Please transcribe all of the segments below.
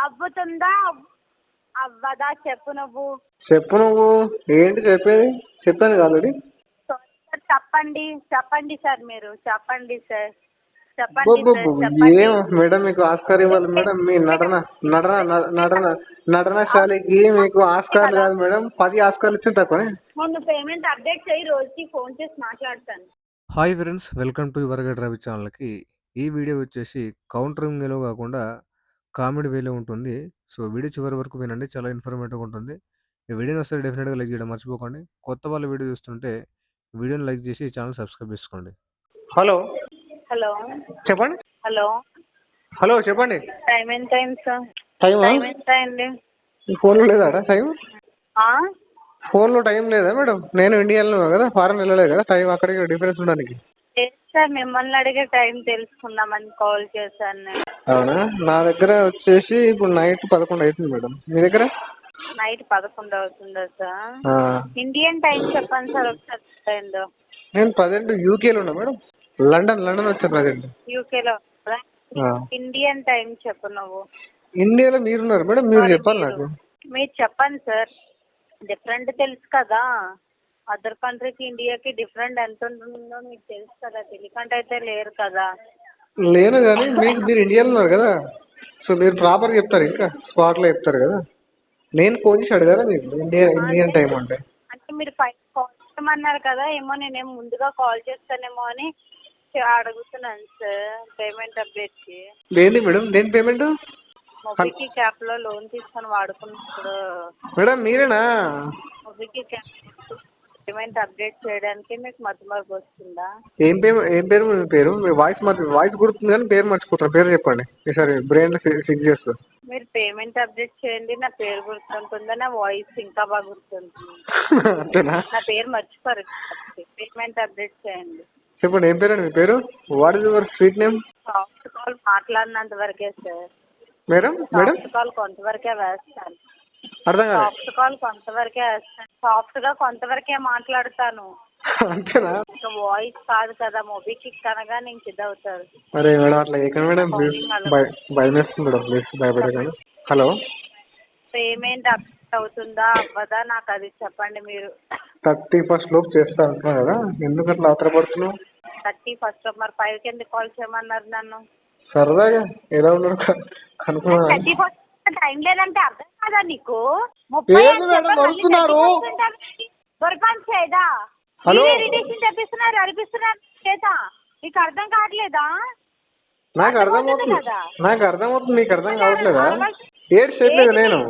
అవ్వుతుందా అవ్వదా చెప్పు నువ్వు. ఏంటి చెప్పేది? చెప్పాను ఆల్రెడీ. సార్ చెప్పండి సార్, మీరు చెప్పండి సార్, చెప్పండి సార్, చెప్పండి. ఏం మేడం మీకు ఆస్కార్ ఇవ్వాలి మేడం? మీ నటనశాలికి మీకు ఆస్కార్ కాదు మేడం, 10 ఆస్కార్లు ఇచ్చిన తక్కువనే. మొన్న పేమెంట్ అప్డేట్ చేయి, రోజుకి ఫోన్ చేసి మాట్లాడతాను. Hi friends, welcome to your Ravi ఛానల్కి. ఈ వీడియో వచ్చేసి కౌంటరింగ్ వేలో కాకుండా కామెడీ వేలో ఉంటుంది. సో వీడియో చివరి వరకు వినండి, చాలా ఇన్ఫర్మేటివ్గా ఉంటుంది. ఈ వీడియోని వస్తే డెఫినెట్గా లైక్ చేయడం మర్చిపోకండి. కొత్త వాళ్ళ వీడియో చూస్తుంటే వీడియోని లైక్ చేసి ఛానల్ సబ్స్క్రైబ్ చేసుకోండి. హలో హలో చెప్పండి. హలో చెప్పండి. టైం ఎంత అయింది సార్? టైం టైం ఎంత అయింది? ఫోన్లో లేదా టైం? ఆ? ఫోన్లో టైం లేదా మేడం? నేను ఇండియాలో కదా, ఫారెన్ వెళ్ళలేదు కదా, టైం అక్కడికి డిఫరెన్స్ ఉండడానికి. లేదు సార్, మిమ్మల్ని అడిగే టైం తెలుసుకుందామని కాల్ చేశాను నేను. అవునా? నా దగ్గర వచ్చేసి ఇప్పుడు నైట్ 11 అవుతుంది మేడం. మీ దగ్గర? నైట్ 11 అవుతుందా సార్? ఇండియన్ టైం చెప్పండి సార్ ఒకసారి. అయిందో నేను ప్రజెంట్ యూకేలో ఉన్నా మేడం. లండన్ వచ్చా ప్రజెంట్. యూకేలో ఇండియన్ టైం చెప్పు నువ్వు. ఇండియాలో మీరున్నారు మేడం, మీరు చెప్పాలి నాకు. మీరు చెప్పండి సార్, డిఫరెంట్ తెలుసు కదా. అదర్ కంట్రీకి ఇండియాకి డిఫరెంట్ ఎంత ఉంటుందో మీకు తెలుసు కదా, తెలియకంటే అయితే లేరు కదా. లేను కానీ మీరు ఇండియాలో ఉన్నారు కదా, సో మీరు ప్రాపర్గా చెప్తారు, ఇంకా స్పాట్లో చెప్తారు కదా. నేను ఫోన్ చేసి అడిగారా మీకు ఇండియన్ టైం అంటే మీరు కాల్ చేయమన్నారు కదా, ఏమో నేనేమో ముందుగా కాల్ చేస్తానేమో అని అడుగుతున్నాను సార్. పేమెంట్ అప్డేట్కి ఏంటి మేడం? దేని పేమెంట్? మొబికి క్యాప్లో లోన్ తీసుకొని వాడుకున్నప్పుడు మేడం మీరేనా? మొబికి క్యాప్ పేమెంట్ అప్డేట్ చేయడానికి మీకు మతిమరుపు వస్తుందా? ఏం పేరు మీ పేరు? మీ వాయిస్ గుర్తుంది కానీ పేరు మర్చిపోతాను. పేరు చెప్పండి ఈసారి, బ్రెయిన్లో ఫిక్స్ చేస్తా. మీరు పేమెంట్ అప్డేట్ చేయండి, నా పేరు గుర్తుంటుందా, నా వాయిస్ ఇంకా బాగా గుర్తుంటుంది. అంతేనా? నా పేరు మర్చిపోరు. పేమెంట్ అప్డేట్ చేయండి. చెప్పండి, ఏం పేరండి మీ పేరు? What is your sweet name? Soft call మాట్లాడినంత వరకే సార్. మేడం సాఫ్ట్ కాల్ కొంతవరకే వేస్తాను. అర్థం కాదు. సాఫ్ట్ కాల్ కొంతవరకే వేస్తాను, సాఫ్ట్గా కొంతవరకే మాట్లాడతాను. అంతేనా? ఇంకా వాయిస్ కాదు కదా, మొబికి కనగా నేను ఇదవుతారు. అరే మేడం అట్లా ఎక్కడ మేడం, భయం వేస్తుంది మేడం, ప్లీజ్ భయపడకండి. హలో, పేమెంట్ అప్డేట్ అవుతుందా అవ్వదా నాకు అది చెప్పండి మీరు. 31st లోపు చేస్తా అంటున్నావు కదా, ఎందుకు అట్లా ఆత్రపడుతున్నావు? 31st మరి 5కి ఎందుకు కాల్ చేయమన్నారు నన్ను? సరదాగా ఎలా ఉన్నారు కనుక్కున్నా. 31st టైం లేదంటే అర్థం కాదా నీకు? హలో, తెప్పిస్తున్నారు అనిపిస్తున్నారు చేత, నీకు అర్థం కావట్లేదా? నాకు అర్థమవుతుంది, మీకు అర్థం కావట్లేదా? ఏడు చెప్పేది నేను,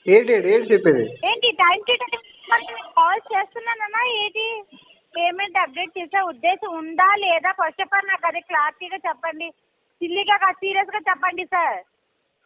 ఏడు చెప్పేది ఏంటి? టైంకి కాల్ చేస్తున్నానన్నా ఏంటి? పేమెంట్ అప్డేట్ చేసే ఉద్దేశం ఉందా లేదా? ఫస్ట్ ఆఫ్ ఆల్ నాకు అది క్లారిటీగా చెప్పండి, సిల్లీగా కాదు సీరియస్గా చెప్పండి సార్.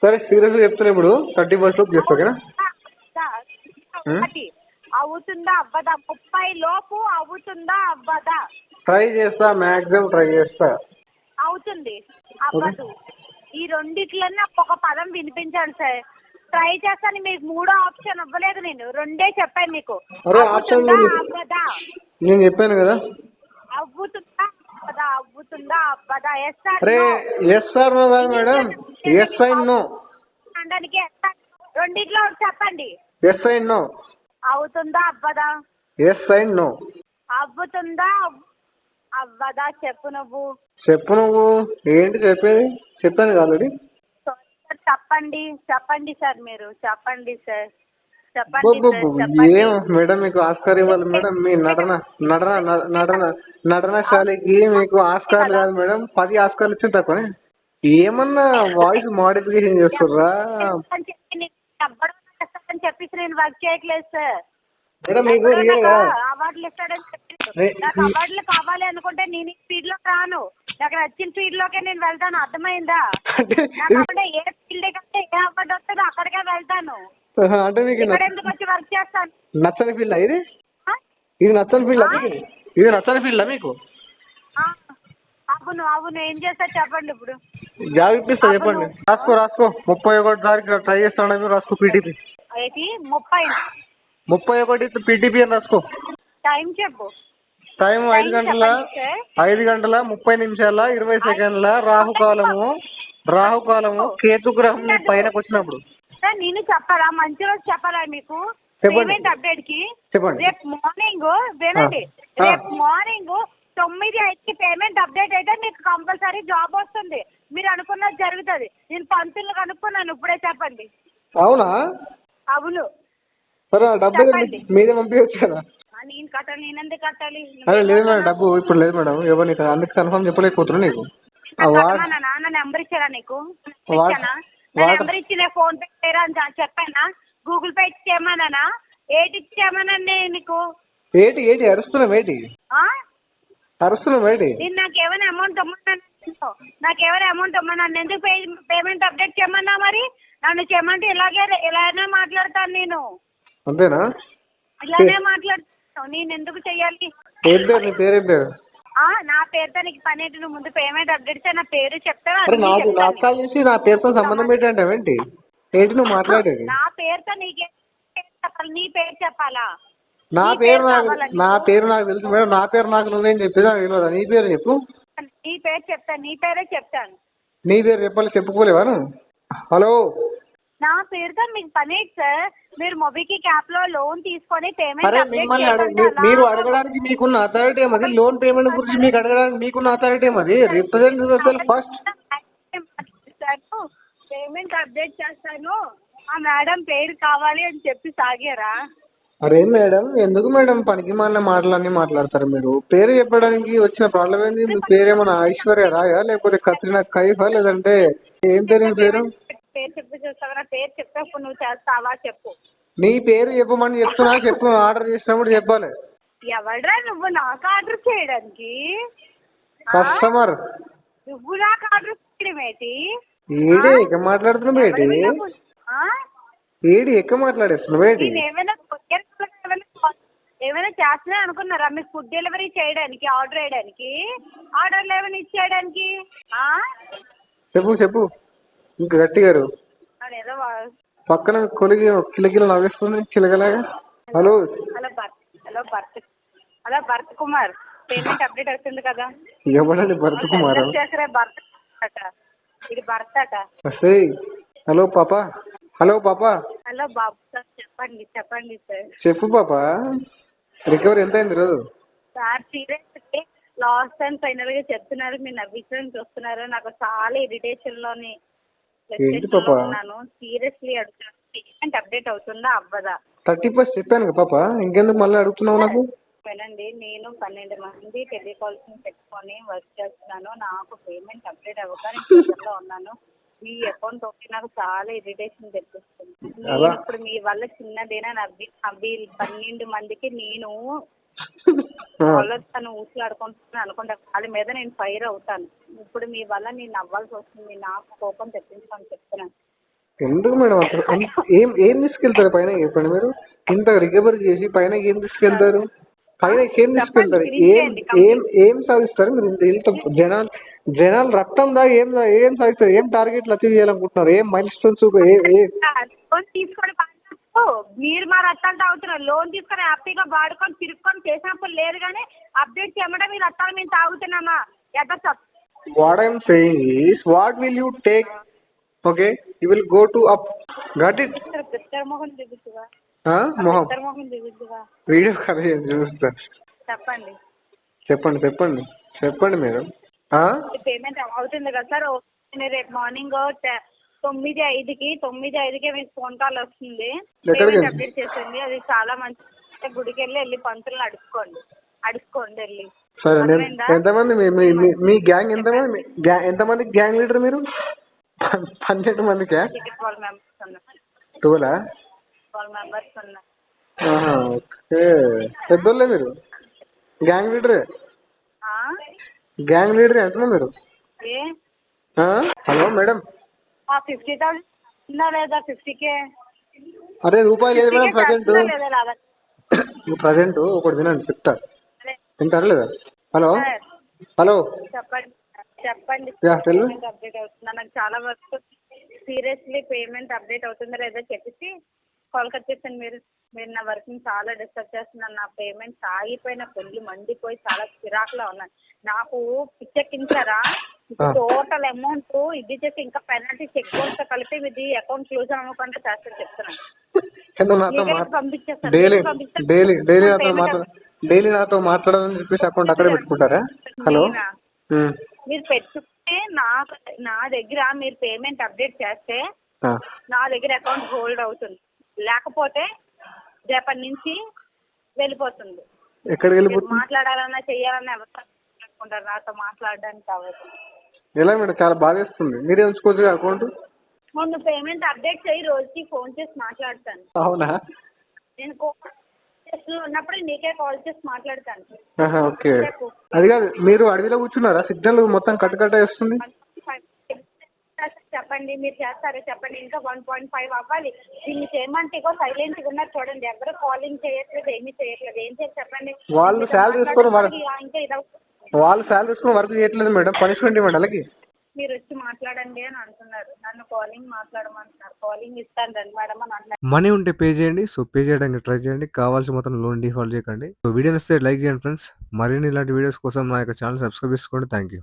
సరే సీరియస్గా చెప్తున్నా, ఇప్పుడు 31st లోపు చేస్తా ఓకేనా? అవుతుందా అవ్వదా? 30 లోపు అవుతుందా అవ్వదా? ట్రై చేస్తా, మ్యాక్సిమం ట్రై చేస్తా. అవుతుంది అవ్వదు, ఈ రెండిట్లన్నా ఒక పదం వినిపించండి సార్. ట్రై చేస్తాను, మీకు మూడో ఆప్షన్ ఇవ్వలేదు నేను, రెండే చెప్పాను మీకు. అవుతుందా అవ్వదా? నేను చెప్పాను కదా. అవుతుందా అవ్వదా? అవుతుందా అవ్వదా? Yes sir. Yes sir no కాదు మేడం, ఎస్ అండ్ నో అనడానికి రెండిట్లో చెప్పండి. Yes and no. అవుతుందా అవ్వదా? Yes and no. అవ్వుతుందా అవ్వదా చెప్పు నువ్వు. ఏంటి చెప్పేది? చెప్పాను ఆల్రెడీ. చెప్పండి సార్, మీరు చెప్పండి సార్, చెప్పండి. ఏం మేడం మీకు ఆస్కార్ ఇవ్వాలి మేడం? మీ నటనశాలికి మీకు ఆస్కార్ కాదు మేడం, 10 ఆస్కార్లు ఇచ్చిన తక్కువనే. ఏమన్నా వాయిస్ మోడిఫికేషన్ చేస్తుర్రా అని చెప్పేసి నేను వర్క్ చేయట్లేదు సార్. మేడం మీకు రియల్గా అవార్డులు ఇస్తాడని చెప్పి నాకు అవార్డులు కావాలి అనుకుంటే నేను స్పీడ్ లో రాను, నాకు నచ్చిన స్పీడ్ లోకే నేను వెళ్తాను, అర్థమైందా? నాకు ఏ ఫీల్డ్ కంటే ఏ అవార్డు వస్తుందో అక్కడికే వెళ్తాను. అంటే మీకు ఎందుకు వచ్చి వర్క్ చేస్తాను? నచ్చని ఫీల్డ్ ఇది నచ్చని ఫీల్డా మీకు? అవును ఏం చేస్తా చెప్పండి. ఇప్పుడు జాబ్ ఇప్పిస్తా చెప్పండి. రాసుకో 31 తారీఖు ట్రై చేస్తాను, రాసుకో. పీటీపీ ఏంటి 31 పీటీపీ అని రాసుకో. టైం చెప్పు. టైం 5 గంటల 30 నిమిషాల 20 సెకండ్ల రాహుకాలము రాహుకాలము కేతుగ్రహం పైనకు వచ్చినప్పుడు. సార్ నేను చెప్పాలా మంచి రోజు చెప్పాలా మీకు చెప్పండి. పేమెంట్ అప్డేట్ కి చెప్పండి. రేపు మార్నింగ్ వినండి, రేపు మార్నింగ్ 9:05కి పేమెంట్ అప్డేట్ అయితే మీకు కంపల్సరీ జాబ్ వస్తుంది. మీరు అనుకున్నది జరుగుతుంది. నేను పంతులు కనుక్కున్నాను ఇప్పుడే. చెప్పండి. అవునా? అవును. సరే ఆ డబ్బు మీరే పంపించచ్చు కదా. నేను కట్టాలి, నేను ఎందుకు కట్టాలి? అదే లేదు మేడం, డబ్బు ఇప్పుడు లేదు మేడం. ఎవరు నీకు అందుకు కన్ఫర్మ్ చెప్పలేకపోతున్నా నీకు. నా నెంబర్ ఇచ్చారా నీకు? ఇచ్చానా? నా నెంబర్ ఇచ్చి నేను ఫోన్ పే చేయరా అని చెప్పానా? గూగుల్ పే ఇచ్చేయమన్నానా? ఏటి ఇచ్చేయమనండి నీకు? ఏటి అరుస్తున్నావు? అరుస్తున్నావు ఏంటి? నేను నాకేమైనా అమౌంట్ ఇమ్మన్నాను ఎందుకు పేమెంట్ అప్డేట్ చేయమన్నా? మరి నన్ను చేయమంటే ఇలానే మాట్లాడతాను నేను. అంతేనా? ఇలానే మాట్లాడతాను. నేను ఎందుకు చెయ్యాలి? ఏం పేరు? నీ పేరు ఏం పేరు? నా పేరుతో నీకు పని ఏంటి? నువ్వు ముందు పేమెంట్ అప్డేట్ నా పేరు చెప్తావా? నాకు కాల్ చేసి నా పేరుతో సంబంధం ఏంటంటే ఏంటి నువ్వు మాట్లాడేది? నా పేరుతో నీకేం చెప్పాలి? నీ పేరు చెప్పాలా? నా పేరు నాకు తెలుసు మేడం. నా పేరు నాకు నువ్వేం చెప్పేది నాకు తెలియదా? నీ పేరు చెప్పు. నీ పేరు చెప్తాను. నీ పేరే చెప్తాను. నీ పేరు చెప్పాలి, చెప్పుకోలేవా నువ్వు? హలో, నా పేరుతో మీకు పని ఏంటి సార్? మీరు మొబికి క్యాప్ లో లోన్ తీసుకొని పేమెంట్ మీరు అడగడానికి మీకున్న అథారిటీ ఏమది? లోన్ పేమెంట్ గురించి మీకు అడగడానికి మీకున్న అథారిటీ ఏమది? Represent first. పేమెంట్ అప్డేట్ చేస్తాను, ఆ మేడం పేరు కావాలి అని చెప్పి సాగారా? అరే మేడం, ఎందుకు మేడం పనికి మాలిన మాటలన్నీ మాట్లాడతారు మీరు? పేరు చెప్పడానికి వచ్చిన ప్రాబ్లం ఏంది? మీ పేరేమన్నా ఐశ్వర్య రాయా, లేకపోతే కత్రినా కైఫా, లేదంటే ఏం పేరు? పేరు చెప్పి చూస్తావా? పేరు చెప్పేప్పుడు నువ్వు చేస్తావా? చెప్పు. నీ పేరు చెప్పమని చెప్తున్నా. చెప్పు. ఆర్డర్ చేసినప్పుడు చెప్పాలి. ఎవడ్రా నువ్వు నాకు ఆర్డర్ చేయడానికి? కస్టమర్. నువ్వు నాకు ఆర్డర్ చేయడం ఏంటి? ఏడి ఎక్క మాట్లాడుతున్నావు ఏంటి? ఏడి ఎక్క మాట్లాడేస్తున్నావు ఏంటి? ఏమైనా చేస్తున్నా అనుకున్నారా మీకు ఫుడ్ డెలివరీ చేయడానికి, ఆర్డర్ వేయడానికి, ఆర్డర్లు ఏమైనా ఇచ్చేయడానికి? చెప్పు ఇంకా గట్టిగా. అదేదో పక్కన కొలిగి కిలకిల నవ్వేస్తుంది చిలకలాగా. Hello Bharat Kumar, payment update అవుతుంది కదా? ఎవడండి భరత్ కుమార్? ఇది భర్త అట. హలో పాపా. హలో బాబు సార్. చెప్పండి సార్. చెప్పు పాపా. రికవరీ ఎంత అయింది రోజు? Sir serious last and final గా చెప్తున్నారు, మీరు నవ్వించడం చూస్తున్నారు. నాకు చాలా ఇరిటేషన్ లోని ఉన్నాను. సీరియస్లీ అడుగుతున్నాను, పేమెంట్ అప్డేట్ అవుతుందా అవ్వదా? 30% చెప్పాను కదా పాప, ఇంకెందుకు మళ్ళీ అడుగుతున్నావు నాకు? వినండి, నేను 12 మంది టెలికాల్స్ పెట్టుకొని వర్క్ చేస్తున్నాను. నాకు పేమెంట్ అప్డేట్ అవ్వక నేను ఉన్నాను. మీ అకౌంట్ ఓకే, నాకు చాలా ఇరిటేషన్ తెప్పిస్తుంది. నేను ఇప్పుడు మీ వల్ల చిన్నదేనా నవ్వి 12 మందికి నేను తను ఊసులాడుకుంటున్నాను అనుకుంటా. వాళ్ళ మీద నేను ఫైర్ అవుతాను. ఇప్పుడు మీ వల్ల నేను నవ్వాల్సి వస్తుంది. నాకు కోపం తెప్పించుకొని చెప్తున్నాను. ఎందుకు మేడం ఏం తీసుకెళ్తారు పైన? చెప్పండి. మీరు ఇంత రికవరీ చేసి పైన ఏం తీసుకెళ్తారు? ఏం తీసుకెళ్తారు? ఏం సాధిస్తారు మీరు? జనాలు రక్తం దా ఏం సాధిస్తారు? ఏం టార్గెట్లు అచీవ్ చేయాలనుకుంటున్నారు? ఏం మైల్ స్టోన్స్? తీసుకొని మీరు మా రక్తాలు తాగుతున్నారు. లోన్ తీసుకొని హ్యాపీగా వాడుకొని తిరుక్కొని చేసినప్పుడు లేదు, కానీ అప్డేట్ చేయమంటే మీ రక్తాలు మేము తాగుతున్నామా? What I'm saying is, what will you take? Okay, you will go to up. Got it? మొహం దిగుతువా? మొహం దిగుతువా? వీడియో కాల్ చూస్తా. చెప్పండి మేడం. పేమెంట్ అవుతుంది కదా సార్? రేపు మార్నింగ్ 9:05కి మీకు ఫోన్ కాల్ వస్తుంది. పేమెంట్ అప్డేట్ చేసింది. అది చాలా మంచి. గుడికి వెళ్ళి పంతులను అడుక్కోండి వెళ్ళి. సరే. ఎంతమంది మీ గ్యాంగ్? ఎంతమంది గ్యాంగ్ లీడర్ మీరు? 12 మందికి? 12 మెంబర్స్ ఉన్నారు. 12 మెంబర్స్ ఉన్నారు. ఓకే, పెద్దోళ్ళే మీరు. గ్యాంగ్ లీడరే అంటున్నా మీరు. హలో మేడం, 50,000 ఉందా లేదా? 50K. అరే రూపాయలు లేదు మేడం ప్రజెంట్. ఒకటి వినండి, చెప్తా. వింటారా లేదా? హలో చెప్పండి. పేమెంట్ అప్డేట్ అవుతుందా? నాకు చాలా వర్క్. సీరియస్లీ పేమెంట్ అప్డేట్ అవుతుందా లేదా చెప్పేసి కాల్ కట్ చేస్తాను. మీరు నా వర్క్ని చాలా డిస్టర్బ్ చేస్తున్నారు. నా పేమెంట్స్ ఆగిపోయిన పెళ్ళి మండిపోయి చాలా చిరాకులో ఉన్నాను. నాకు పిచ్చెక్కించారా? టోటల్ అమౌంట్ ఇది చేసి ఇంకా పెనాల్టీ చెక్ తో కలిపి ఇది అకౌంట్ క్లోజ్ అవ్వకుండా చేస్తాను చెప్తున్నాను. ఎందుకు నాతో పంపించేస్తాను. డైలీ నాతో మాట్లాడాలని చెప్పేసి అకౌంట్ అక్కడే పెట్టుకుంటారా? హలో, మీరు పెట్టుకుంటే నా దగ్గర మీరు పేమెంట్ అప్డేట్ చేస్తే నా దగ్గర అకౌంట్ హోల్డ్ అవుతుంది, లేకపోతే రేపటి నుంచి వెళ్ళిపోతుంది. ఎక్కడికి వెళ్ళిపోతుంది? మాట్లాడాలన్నా చెయ్యాలన్నా ఎవరు అనుకుంటారు నాతో మాట్లాడడానికి కావాలి. ఎలా మేడం, చాలా బాధేస్తుంది. మీరే ఉంచుకోవచ్చు అకౌంట్. మొన్న పేమెంట్ అప్డేట్ చేయి, రోజుకి ఫోన్ చేసి మాట్లాడతాను. అవునా? నేను ఉన్నప్పుడు నీకే కాల్ చేసి మాట్లాడతాను. ఓకే, అది కాదు, మీరు అడవిలో కూర్చున్నారా? సిగ్నల్ మొత్తం కట్ వస్తుంది. చెప్పండి, మీరు చేస్తారా చెప్పండి. ఇంకా 1.5 అవ్వాలి. దీన్ని చేయమంటే ఇగో సైలెంట్గా ఉన్నారు చూడండి, ఎవరు కాలింగ్ చేయట్లేదు, ఏమీ చేయట్లేదు. ఏం చేసి చెప్పండి. వాళ్ళు శాలరీ తీసుకొని వర్క్ చేయట్లేదు మేడం, పనిష్మెంట్ ఇవ్వండి అలాగే. మీరు వచ్చి మాట్లాడండి అని అంటున్నారు, నన్ను కాలింగ్ మాట్లాడమంటున్నారు. కాలింగ్ ఇస్తాను రండి మేడం అని అంటున్నారు. మనీ ఉంటే పే చేయండి. సో పే చేయడానికి ట్రై చేయండి. కావాల్సి మొత్తం లోన్ డిఫాల్ట్ చేయకండి. సో వీడియో నచ్చితే లైక్ చేయండి ఫ్రెండ్స్. మరిన్ని ఇలాంటి వీడియోస్ కోసం నా యొక్క ఛానల్ సబ్స్క్రైబ్ చేసుకోండి. Thank you.